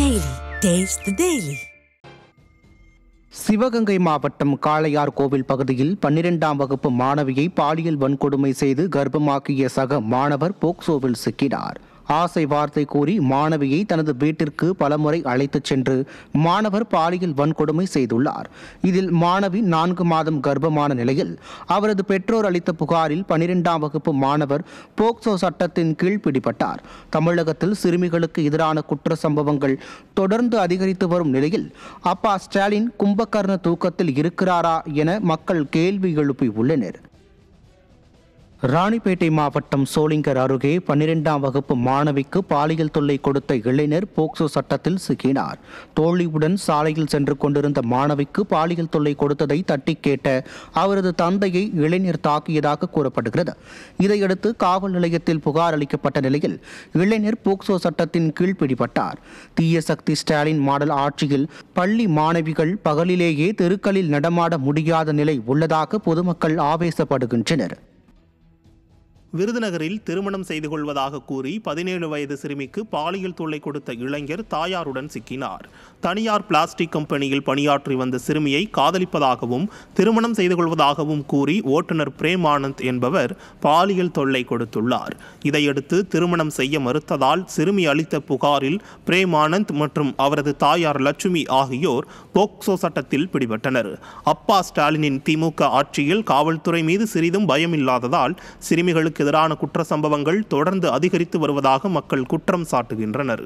Daily. Taste the Daily. Sivaganga மாவட்டம் காளையார் கோவில் பகுதியில் 12ஆம் வகுப்பு மாணவியை பாலியல் வன்கொடுமை செய்து கர்ப்பமாக்கிய சக மாணவர் போக்சோவில் சிக்கினார். ஆசை வார்த்தை கூறி மாணவியை தனது வீட்டிற்கு பலமுறை அழைத்துச் சென்று மாணவர் பாலியல் வன்கொடுமை செய்துள்ளார். இதில் மாணவி 4 மாதம் கர்ப்பமான நிலையில் அவரது பெற்றோர் அளித்த புகாரில் 12ஆம் வகுப்பு மாணவர் போக்சோ சட்டத்தின் கீழ் பிடிபட்டார். தமிழகத்தில் சிறுமிகளுக்கு எதிரான குற்ற சம்பவங்கள் தொடர்ந்து அதிகரித்து வரும் நிலையில் அப்பா ஸ்டாலின் கும்பகர்ண தூக்கத்தில் இருக்கிறாரா என மக்கள் கேள்வி எழுப்பியுள்ளனர். ராணிப்பேட்டை மாவட்டம் சோளிங்கர் அருகே 12ஆம் வகுப்பு மாணவிக்கு பாலியல் தொல்லை கொடுத்த இளைஞர் போக்சோ சட்டத்தில் சிக்கினார். தோழியுடன் சாலையில் சென்று கொண்டிருந்த மாணவிக்கு பாலியல் தொல்லை கொடுத்ததை தட்டி கேட்ட அவரது தந்தையை இளைஞர் தாக்கியதாக கூறப்படுகிறது. இதையடுத்து காவல் நிலையத்தில் புகார் அளிக்கப்பட்ட நிலையில் இளைஞர் போக்சோ சட்டத்தின் கீழ் பிடிபட்டார். தீய சக்தி ஸ்டாலின் மாடல் ஆட்சியில் பள்ளி மாணவிகள் பகலிலேயே தெருக்களில் நடமாட முடியாத நிலை உள்ளதாக பொதுமக்கள் ஆவேசப்படுகின்றனர். விருதுநகரில் திருமணம் செய்து கொள்வதாக கூறி 17 வயது சிறுமிக்கு பாலியல் தொல்லை கொடுத்த இளைஞர் தாயாருடன் சிக்கினார். தனியார் பிளாஸ்டிக் கம்பெனியில் பணியாற்றி வந்த சிறுமியை காதலிப்பதாகவும் திருமணம் செய்து கொள்வதாகவும் கூறி ஓட்டுநர் பிரேம் ஆனந்த் என்பவர் பாலியல் தொல்லை கொடுத்துள்ளார். இதையடுத்து திருமணம் செய்ய மறுத்ததால் சிறுமி அளித்த புகாரில் பிரேம் ஆனந்த் மற்றும் அவரது தாயார் லட்சுமி ஆகியோர் போக்சோ சட்டத்தில் பிடிபட்டனர். அப்பா ஸ்டாலினின் திமுக ஆட்சியில் காவல்துறை மீது சிறிதும் பயமில்லாததால் சிறுமிகளுக்கு எதிரான குற்ற சம்பவங்கள் தொடர்ந்து அதிகரித்து வருவதாக மக்கள் குற்றம் சாட்டுகின்றனர்.